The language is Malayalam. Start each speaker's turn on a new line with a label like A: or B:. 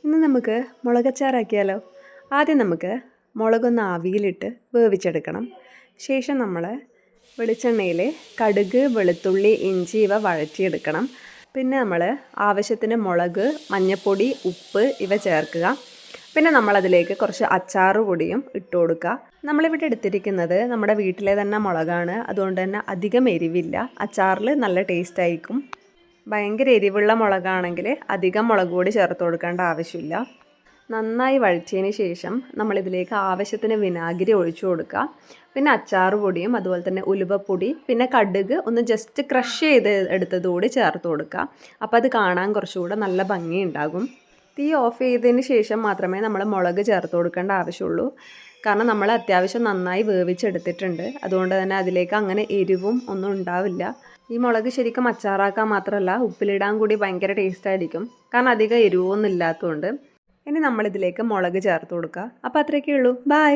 A: ഇന്ന് നമുക്ക് മുളകച്ചാറാക്കിയാലോ. ആദ്യം നമുക്ക് മുളകൊന്ന് ആവിയിലിട്ട് വേവിച്ചെടുക്കണം. ശേഷം നമ്മൾ വെളിച്ചെണ്ണയിൽ കടുക്, വെളുത്തുള്ളി, ഇഞ്ചി ഇവ വഴറ്റിയെടുക്കണം. പിന്നെ നമ്മൾ ആവശ്യത്തിന് മുളക്, മഞ്ഞൾപ്പൊടി, ഉപ്പ് ഇവ ചേർക്കുക. പിന്നെ നമ്മളതിലേക്ക് കുറച്ച് അച്ചാറ് പൊടിയും ഇട്ട് കൊടുക്കുക. നമ്മളിവിടെ എടുത്തിരിക്കുന്നത് നമ്മുടെ വീട്ടിലെ തന്നെ മുളകാണ്. അതുകൊണ്ട് തന്നെ അധികം എരിവില്ല. അച്ചാറിൽ നല്ല ടേസ്റ്റ് ആയിരിക്കും. ഭയങ്കര എരിവുള്ള മുളകാണെങ്കിൽ അധികം മുളക് പൊടി ചേർത്ത് കൊടുക്കേണ്ട ആവശ്യമില്ല. നന്നായി വഴറ്റിയതിന് ശേഷം നമ്മളിതിലേക്ക് ആവശ്യത്തിന് വിനാഗിരി ഒഴിച്ചു കൊടുക്കുക. പിന്നെ അച്ചാറ് പൊടിയും അതുപോലെ തന്നെ ഉലുവപ്പൊടി, പിന്നെ കടുക് ഒന്ന് ജസ്റ്റ് ക്രഷ് ചെയ്ത് എടുത്തതുകൂടി ചേർത്ത് കൊടുക്കുക. അപ്പോൾ അത് കാണാൻ കുറച്ചുകൂടെ നല്ല ഭംഗിയുണ്ടാകും. തീ ഓഫ് ചെയ്തതിന് ശേഷം മാത്രമേ നമ്മൾ മുളക് ചേർത്ത് കൊടുക്കേണ്ട ആവശ്യമുള്ളൂ. കാരണം നമ്മൾ അത്യാവശ്യം നന്നായി വേവിച്ചെടുത്തിട്ടുണ്ട്. അതുകൊണ്ട് തന്നെ അതിലേക്ക് അങ്ങനെ എരിവും ഒന്നും ഉണ്ടാവില്ല. ഈ മുളക് ശരിക്കും അച്ചാറാക്കാൻ മാത്രമല്ല ഉപ്പിലിടാൻ കൂടി ഭയങ്കര ടേസ്റ്റ് ആയിരിക്കും. കാരണം അധികം എരിവൊന്നും ഇല്ലാത്തതുകൊണ്ട്. ഇനി നമ്മളിതിലേക്ക് മുളക് ചേർത്ത് കൊടുക്കുക. അപ്പോൾ അത്രയൊക്കെ ഉള്ളൂ. ബൈ.